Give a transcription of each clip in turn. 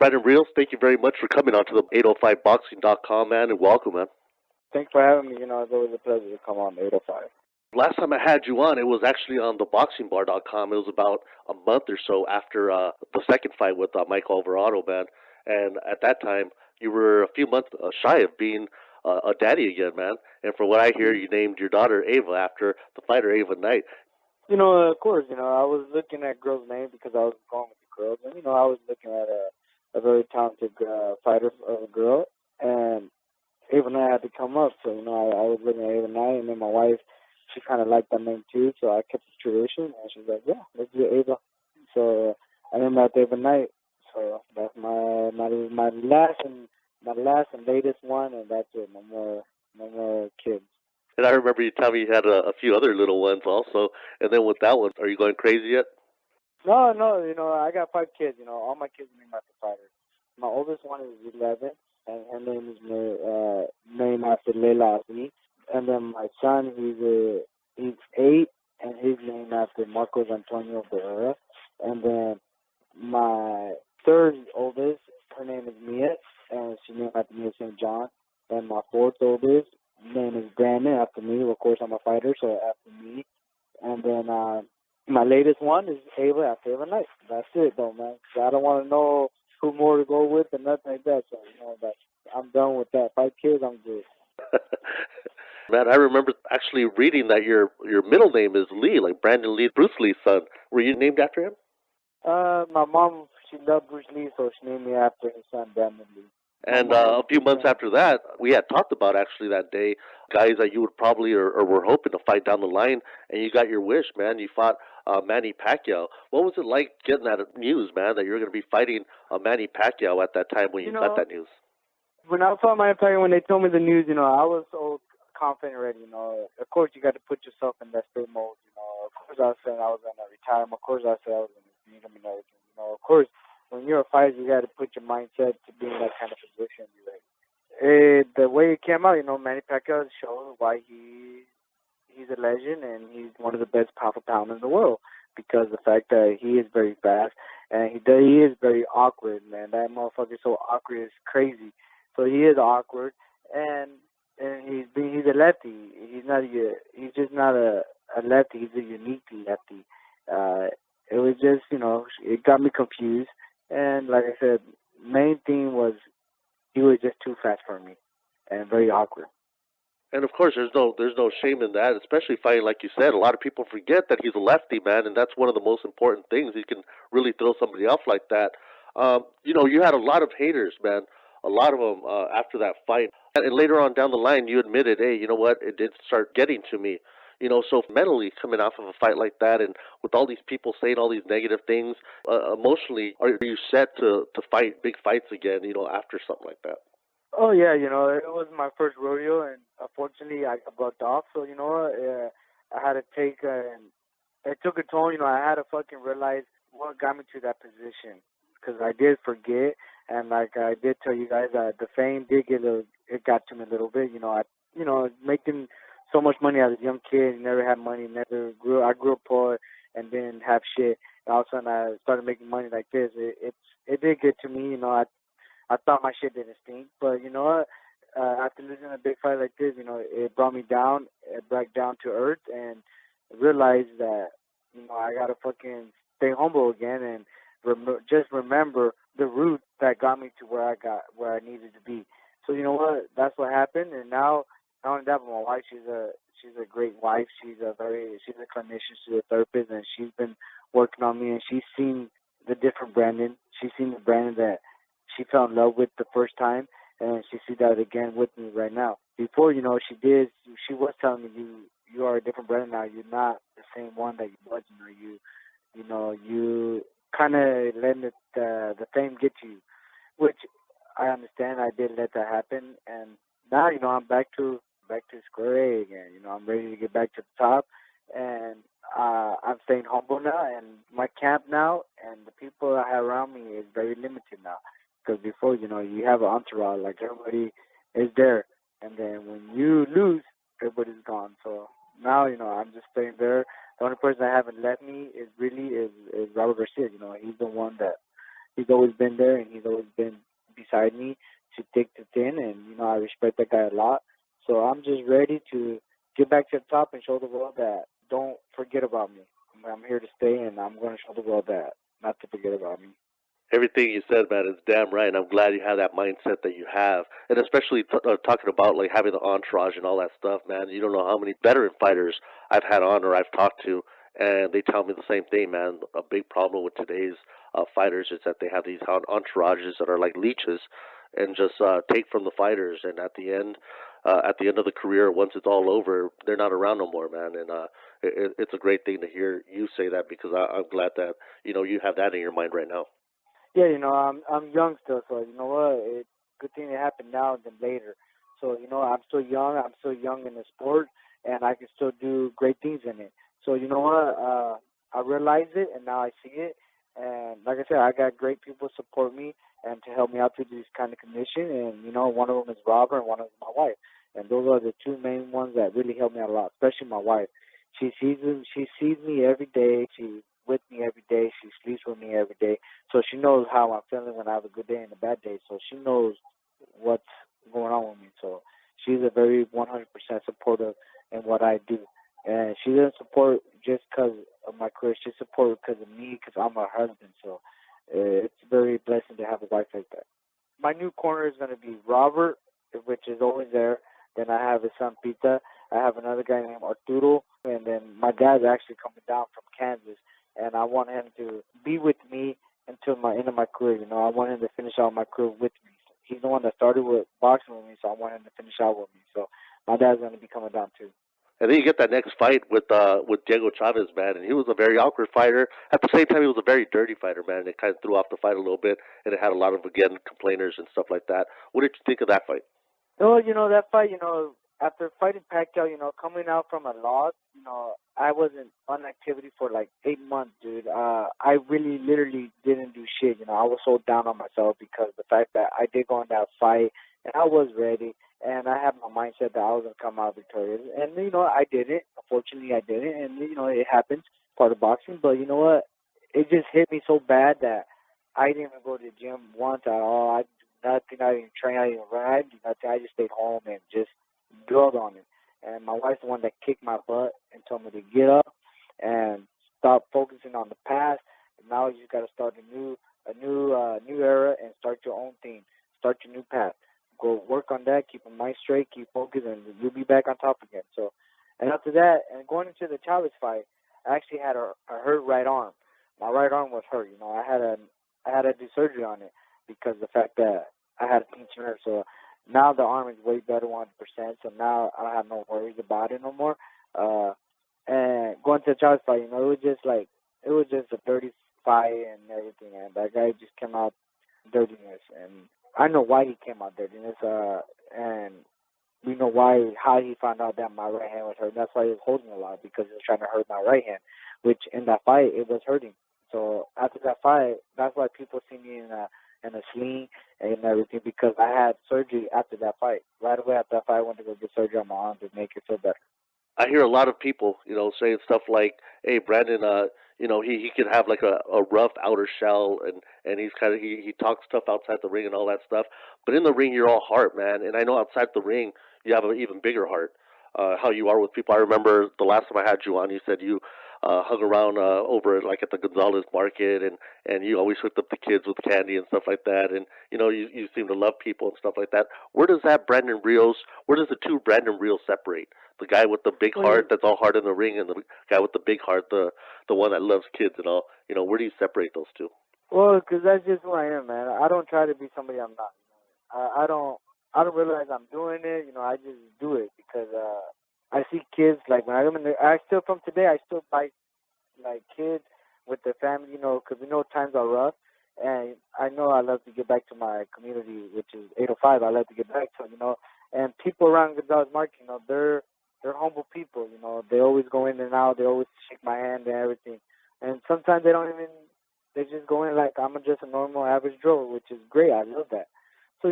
Brandon Rios, thank you very much for coming on to the 805boxing.com, man, and welcome, man. Thanks for having me. It's always a pleasure to come on 805. Last time I had you on, it was actually on the boxingbar.com. It was about a month or so after the second fight with Mike Alvarado, man. And at that time, you were a few months shy of being a daddy again, man. And from what I hear, you named your daughter Ava after the fighter Ava Knight. Of course, I was looking at girls' names because I was going with the girls. And, I was looking at a very talented fighter of a girl. And Ava Knight had to come up. So, I was looking at Ava Knight, and then my wife, she kind of liked that name too. So I kept the tradition. And she was like, yeah, let's do Ava. So I named after Ava Knight. So that's my last and latest one, and that's it. No more kids. And I remember you telling me you had a few other little ones also. And then with that one, are you going crazy yet? No, I got 5 kids. All my kids are named after fighters. My oldest one is 11, and her name is named after Leila Ali. And then my son, he's 8, and he's named after Marcos Antonio Ferreira. And then my third oldest, her name is Mia, and she's named after Mia St. John. And my fourth oldest name is Brandon, after me. Of course, I'm a fighter, so after me. And then my latest one is Ava, after Ava Knight. That's it, though, man. I don't want to know who more to go with and nothing like that. So, that I'm done with that. 5 kids, I'm good. Man, I remember actually reading that your middle name is Lee, like Brandon Lee, Bruce Lee's son. Were you named after him? My mom, she loved Bruce Lee, so she named me after his son, Brandon Lee. And a few months after that, we had talked about actually that day, guys that you would probably or were hoping to fight down the line, and you got your wish, man. You fought Manny Pacquiao. What was it like getting that news, man, that you were going to be fighting Manny Pacquiao at that time when you got that news? When I fought Manny Pacquiao, when they told me the news, I was so confident already. Of course, you got to put yourself in that state mode. Of course, I said I was going to retire. Of course, I said I was going to beat him and everything. Of course, when you're a fighter, you got to put your mindset to be in that kind of position. The way it came out, Manny Pacquiao shows why he's a legend and he's one of the best powerful pounders in the world, because the fact that he is very fast and he is very awkward, man. That motherfucker is so awkward, it's crazy. So he is awkward, and he's a lefty. He's just not a lefty. He's a unique lefty. It was just, it got me confused. And like I said, main thing was he was just too fast for me and very awkward. And of course, there's no shame in that, especially fighting, like you said. A lot of people forget that he's a lefty, man, and that's one of the most important things. He can really throw somebody off like that. You had a lot of haters, man. A lot of them after that fight. And later on down the line, you admitted, hey, you know what? It did start getting to me. So mentally coming off of a fight like that, and with all these people saying all these negative things, emotionally, are you set to fight big fights again, after something like that? Oh, yeah, it was my first rodeo, and unfortunately I got bucked off. So, I had to take, and it took a toll. I had to fucking realize what got me to that position, because I did forget, and like I did tell you guys, the fame did it got to me a little bit. Making so much money as a young kid, never had money, I grew up poor and didn't have shit. And all of a sudden I started making money like this. It did get to me, I thought my shit didn't stink, but after losing a big fight like this, it brought me down, it brought down to earth, and realized that, I gotta fucking stay humble again and just remember the route that got me to where I needed to be. So you know what? That's what happened, and now not only that, but my wife, she's a great wife. She's a clinician, she's a therapist, and she's been working on me, and she's seen the different Brandon. She's seen the Brandon that she fell in love with the first time, and she sees that again with me right now. Before, she was telling me, you are a different Brandon now. You're not the same one that you was. You kind of letting the fame get to you, which I understand. I did let that happen, and now, I'm back to square A again. I'm ready to get back to the top, and I'm staying humble now, and my camp now, and the people I have around me is very limited now. Because before, you have an entourage, like everybody is there, and then when you lose, everybody's gone. So now, I'm just staying there. The only person that haven't left me is Robert Garcia. He's the one that He's always been there, and he's always been beside me to thick to thin, and I respect that guy a lot. So I'm just ready to get back to the top and show the world that don't forget about me. I'm here to stay, and I'm going to show the world that not to forget about me. Everything you said, man, is damn right. And I'm glad you have that mindset that you have, and especially talking about like having the entourage and all that stuff, man. You don't know how many veteran fighters I've had on or I've talked to, and they tell me the same thing, man. A big problem with today's fighters is that they have these entourages that are like leeches, and just take from the fighters, and at the end of the career, once it's all over, they're not around no more, man. And it's a great thing to hear you say that because I'm glad that you have that in your mind right now. Yeah, I'm young still, so you know what? It's a good thing it happened now than later. So I'm still young. I'm still young in the sport, and I can still do great things in it. So you know what? I realize it, and now I see it. And like I said, I got great people support me and to help me out through this kind of condition. And one of them is Robert, and one of them is my wife. And those are the two main ones that really help me out a lot, especially my wife. She sees me every day. She's with me every day. She sleeps with me every day. So she knows how I'm feeling when I have a good day and a bad day. So she knows what's going on with me. So she's a very 100% supportive in what I do. And she doesn't support just because of my career. She supports because of me, because I'm her husband. So it's very blessing to have a wife like that. My new corner is going to be Robert, which is always there. Then I have his son Pita. I have another guy named Arturo, and then my dad's actually coming down from Kansas, and I want him to be with me until my end of my career. I want him to finish out my career with me. He's the one that started with boxing with me, so I want him to finish out with me. So my dad's going to be coming down too. And then you get that next fight with Diego Chavez, man, and he was a very awkward fighter. At the same time, he was a very dirty fighter, man. It kind of threw off the fight a little bit, and it had a lot of again complainers and stuff like that. What did you think of that fight? No, that fight, after fighting Pacquiao, coming out from a loss, I wasn't on activity for like 8 months, dude. I really literally didn't do shit. I was so down on myself because the fact that I did go in that fight and I was ready and I had my mindset that I was gonna come out victorious. And I didn't. Unfortunately I didn't, and it happens, part of boxing, but you know what? It just hit me so bad that I didn't even go to the gym once at all. I do nothing, I didn't train, I didn't run, I didn't do nothing. I just stayed home and just dwelled on it. And my wife's the one that kicked my butt and told me to get up and stop focusing on the past. And now you just got to start a new era and start your own thing. Start your new path. Go work on that. Keep your mind straight. Keep focused, and you'll be back on top again. So, and after that, and going into the Chavez fight, I actually had a hurt right arm. My right arm was hurt. I had to do surgery on it because the fact that I had a pinched nerve. So now the arm is way better, 100%. So now I don't have no worries about it no more. And going to the Chavez fight, it was just a dirty fight and everything. And that guy just came out dirtiness, and I know why he came out dirtiness. And we know how he found out that my right hand was hurt. That's why he was holding a lot, because he was trying to hurt my right hand, which in that fight it was hurting. So after that fight, that's why people see me in a sling and everything, because I had surgery after that fight. Right away after that fight, I went to go get surgery on my arm to make it feel better. I hear a lot of people, saying stuff like, "Hey, Brandon, he could have like a rough outer shell, and he's kind of he talks tough outside the ring and all that stuff, but in the ring you're all heart, man. And I know outside the ring you have an even bigger heart. How you are with people. I remember the last time I had you on, you said you hung around over like at the Gonzalez Market, and you always hooked up the kids with candy and stuff like that, and you seem to love people and stuff like that. Where does that Brandon Rios? Where does the two Brandon Rios separate? The guy with the big Well, heart that's all hard in the ring, and the guy with the big heart, the one that loves kids and all. Where do you separate those two? well, because that's just who I am, man. I don't try to be somebody I'm not. I don't realize I'm doing it. I just do it because I see kids like when I'm in the. I still from today. I still buy like kids with their family, because we know times are rough, and I know I love to get back to my community, which is 805. I love to get back to, and people around Gonzalez Market, they're humble people, they always go in and out, they always shake my hand and everything, and sometimes they just go in like I'm just a normal average Joe, which is great. I love that. So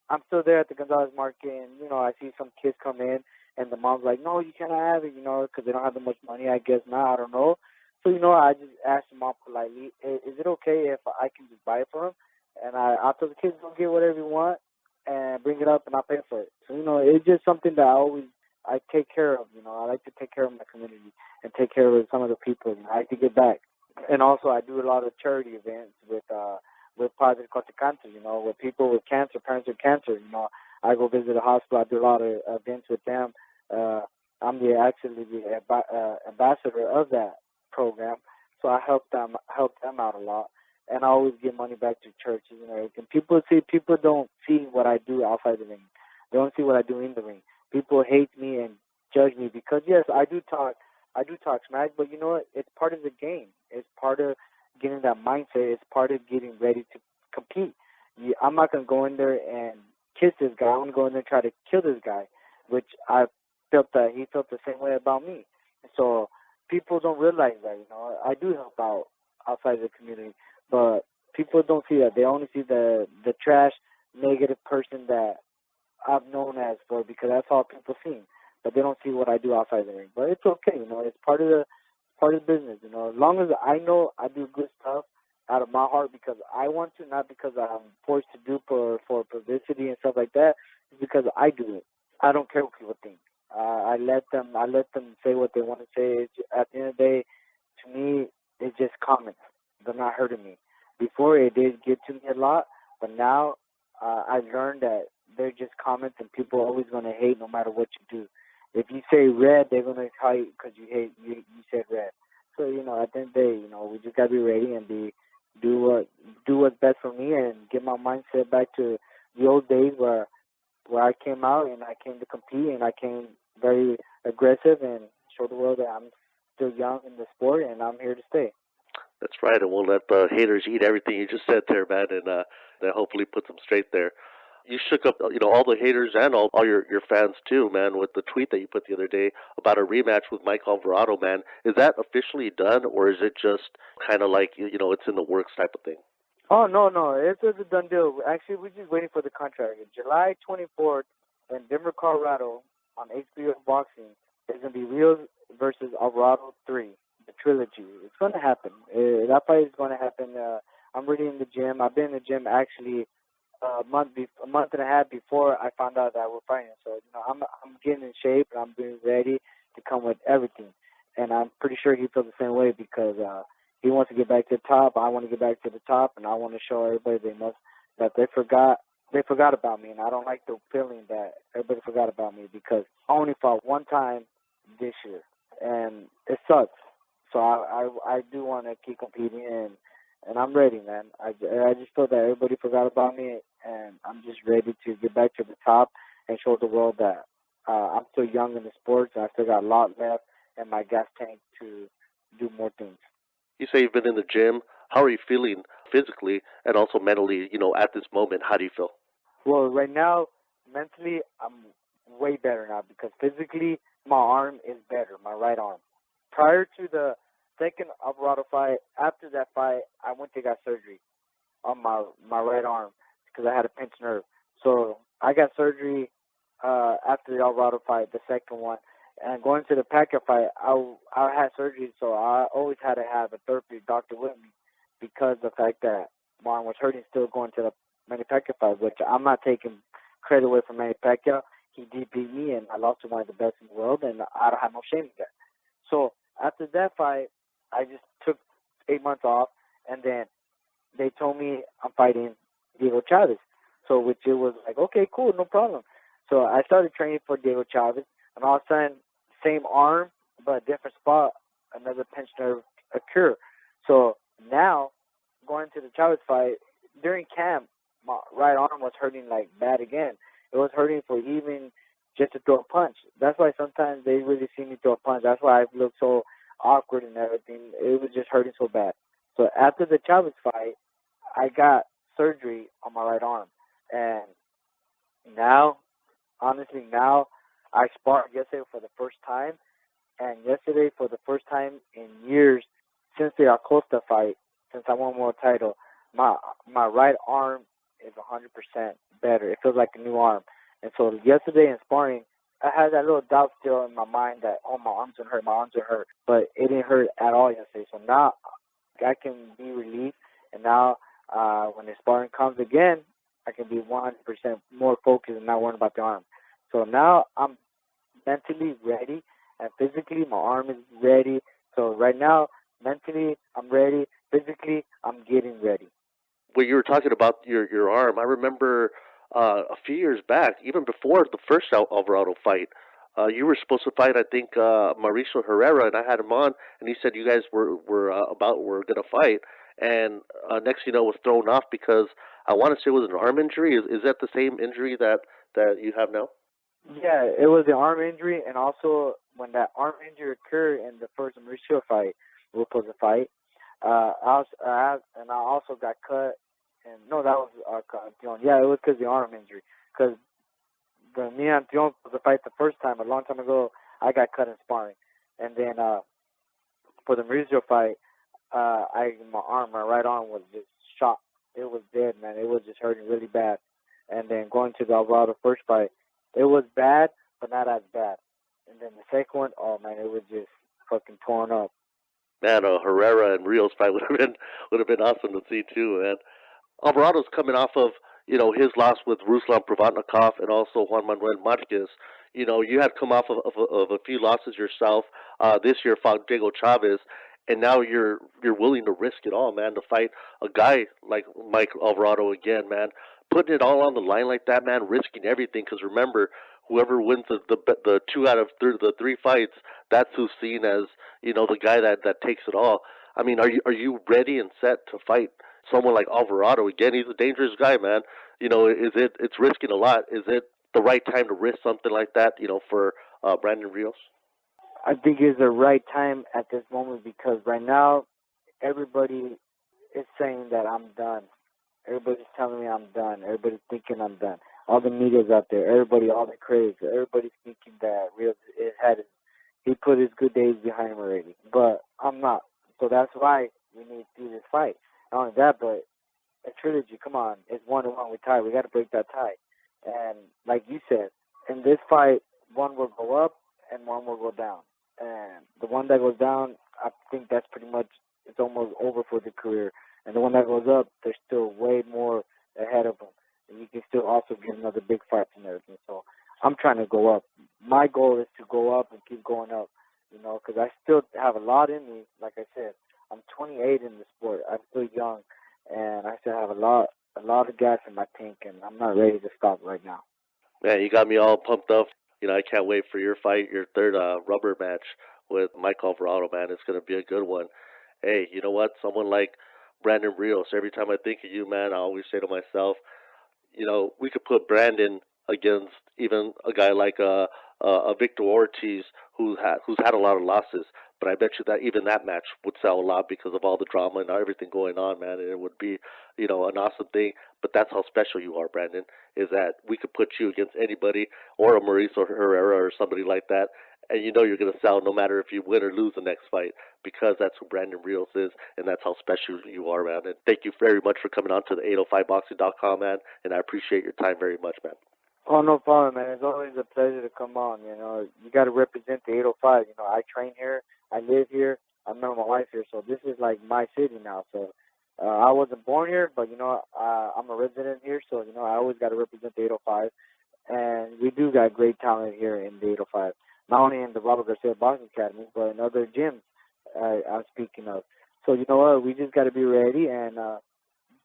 I'm still there at the Gonzalez Market, and I see some kids come in, and the mom's like, no, you cannot have it, because they don't have that much money. I guess not. I don't know. So, I just asked the mom politely, "Hey, is it okay if I can just buy it for him?" And I told the kids, "Go get whatever you want and bring it up and I'll pay for it." So, it's just something that I take care of. I like to take care of my community and take care of some of the people. I like to give back. And also I do a lot of charity events with Project Cotecanto, with people with cancer, parents with cancer. I go visit a hospital. I do a lot of events with them. I'm actually the ambassador of that program, so I help them out a lot, and I always give money back to churches and everything. People don't see what I do outside the ring. They don't see what I do in the ring. People hate me and judge me because yes, I do talk smack, but you know what? It's part of the game. It's part of getting that mindset. It's part of getting ready to compete. I'm not gonna go in there and kiss this guy. I'm gonna go in there and try to kill this guy, which I felt that he felt the same way about me. So people don't realize that. I do help out outside the community, but people don't see that. They only see the trash, negative person that I'm known as for because that's all people see. But they don't see what I do outside the ring. But it's okay, it's part of the business, As long as I know I do good stuff out of my heart because I want to, not because I'm forced to do for publicity and stuff like that. It's because I do it. I don't care what people think. I let them say what they want to say. At the end of the day, to me, it's just comments. They're not hurting me. Before it did get to me a lot, but now I've learned that they're just comments, and people are always going to hate no matter what you do. If you say red, they're going to hate because you hate you said red. So at the end of the day, we just gotta be ready and do what's best for me and get my mindset back to the old days where I came out and I came to compete and I came very aggressive and show the world that I'm still young in the sport and I'm here to stay. That's right, and we'll let the haters eat everything you just said there, man, and that hopefully puts them straight there. You shook up, all the haters and all your fans too, man, with the tweet that you put the other day about a rematch with Mike Alvarado, man. Is that officially done, or is it just kind of like it's in the works type of thing? Oh no, it's a done deal. Actually, we're just waiting for the contract. July 24th in Denver, Colorado, on HBO Boxing, there's gonna be Rios versus Alvarado 3, the trilogy. It's gonna happen. That fight is gonna happen. I'm already in the gym. I've been in the gym actually a month and a half before I found out that we're fighting. So I'm getting in shape and I'm being ready to come with everything. And I'm pretty sure he feels the same way because he wants to get back to the top. I want to get back to the top, and I want to show everybody that they forgot about me. And I don't like the feeling that everybody forgot about me because I only fought one time this year, and it sucks. So I do want to keep competing, and I'm ready, man. I just feel that everybody forgot about me, and I'm just ready to get back to the top and show the world that I'm still young in the sports. And I still got a lot left in my gas tank to do more things. You say you've been in the gym. How are you feeling physically and also mentally? At this moment, how do you feel? Well, right now, mentally, I'm way better now because physically, my arm is better, my right arm. Prior to the second Alvarado fight, after that fight, I went to get surgery on my right arm because I had a pinched nerve. So I got surgery after the Alvarado fight, the second one. And going to the Pacquiao fight, I had surgery, so I always had to have a therapy doctor with me because the fact that my arm was hurting still going to the Manny Pacquiao fight, which I'm not taking credit away from Manny Pacquiao. He did beat me, and I lost to one of the best in the world, and I don't have no shame in that. So after that fight, I just took 8 months off, and then they told me I'm fighting Diego Chavez. So which it was like, okay, cool, no problem. So I started training for Diego Chavez, and all of a sudden, same arm, but a different spot, another pinched nerve occur. So now, going to the Chavez fight, during camp, my right arm was hurting like bad again. It was hurting for even just to throw a punch. That's why sometimes they really see me throw a punch. That's why I look so awkward and everything. It was just hurting so bad. So after the Chavez fight, I got surgery on my right arm. And now, honestly, now I sparred yesterday for the first time. And yesterday, for the first time in years, since the Acosta fight, since I won world title, my right arm is 100% better. It feels like a new arm. And so yesterday in sparring, I had that little doubt still in my mind that, oh, my arms gonna hurt, my arms gonna hurt, but it didn't hurt at all yesterday. So now I can be relieved, and now when the sparring comes again, I can be 100% more focused and not worrying about the arm. So now I'm mentally ready, and physically my arm is ready. So right now, mentally I'm ready, physically I'm getting ready. When you were talking about your arm, I remember a few years back, even before the first Alvarado fight, you were supposed to fight, I think, Mauricio Herrera, and I had him on, and he said you guys were gonna fight, and next you know was thrown off because I want to say it was an arm injury. Is that the same injury that you have now? Yeah, it was the arm injury, and also when that arm injury occurred in the first Mauricio fight, we were supposed to fight. I also got cut, and no, that was Dion. Yeah, it was because the arm injury. Because when me and Dion was supposed to fight the first time, a long time ago, I got cut in sparring, and then for the Mauricio fight, my arm, my right arm was just shot. It was dead, man. It was just hurting really bad. And then going to the Alvarado first fight, it was bad, but not as bad. And then the second one, oh man, it was just fucking torn up. Man, a Herrera and Rios fight would have been awesome to see too, man. Alvarado's coming off of his loss with Ruslan Provatnikov and also Juan Manuel Marquez. You had come off of a few losses yourself. This year fought Diego Chavez, and now you're willing to risk it all, man, to fight a guy like Mike Alvarado again, man. Putting it all on the line like that, man, risking everything. Because remember, whoever wins the two out of the three fights, that's who's seen as the guy that takes it all. I mean, are you ready and set to fight someone like Alvarado again? He's a dangerous guy, man. It's risking a lot. Is it the right time to risk something like that? For Brandon Rios. I think it's the right time at this moment because right now everybody is saying that I'm done. Everybody's telling me I'm done. Everybody's thinking I'm done. All the media's out there. Everybody, all the critics. Everybody's thinking that Rios he put his good days behind him already. But I'm not. So that's why we need to do this fight. Not only that, but a trilogy. Come on, it's 1-1. We tie. We got to break that tie. And like you said, in this fight, one will go up and one will go down. And the one that goes down, I think that's pretty much it's almost over for the career. And the one that goes up, there's still way more ahead of him. And you can still also get another big fight and everything. So I'm trying to go up. My goal is to go up and keep going up, because I still have a lot in me. Like I said, I'm 28 in the sport. I'm still young, and I still have a lot of gas in my tank, and I'm not ready to stop right now. Man, you got me all pumped up. I can't wait for your fight, your third rubber match with Mike Alvarado, man. It's going to be a good one. Hey, you know what? Someone like Brandon Rios, every time I think of you, man, I always say to myself, we could put Brandon against even a guy like a Victor Ortiz who's had a lot of losses. But I bet you that even that match would sell a lot because of all the drama and everything going on, man. And it would be, an awesome thing. But that's how special you are, Brandon. Is that we could put you against anybody or a Mauricio Herrera or somebody like that, and you're going to sell no matter if you win or lose the next fight because that's who Brandon Rios is, and that's how special you are, man. And thank you very much for coming on to the 805boxing.com, man. And I appreciate your time very much, man. Oh, no problem, man. It's always a pleasure to come on. You got to represent the 805. I train here. I live here. I met my wife here. So this is like my city now. So I wasn't born here, but, I'm a resident here. So, I always got to represent the 805. And we do got great talent here in the 805. Not only in the Robert Garcia Boxing Academy, but in other gyms I'm speaking of. So, you know what? We just got to be ready and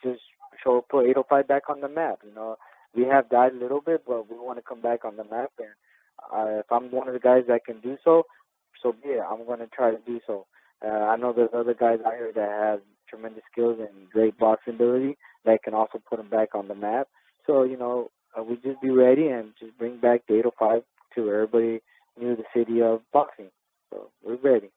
just put 805 back on the map. We have died a little bit, but we want to come back on the map. And if I'm one of the guys that can do so, so be it. I'm going to try to do so. I know there's other guys out here that have tremendous skills and great boxing ability that can also put them back on the map. So, we just be ready and just bring back the 805 to everybody near the city of boxing. So we're ready.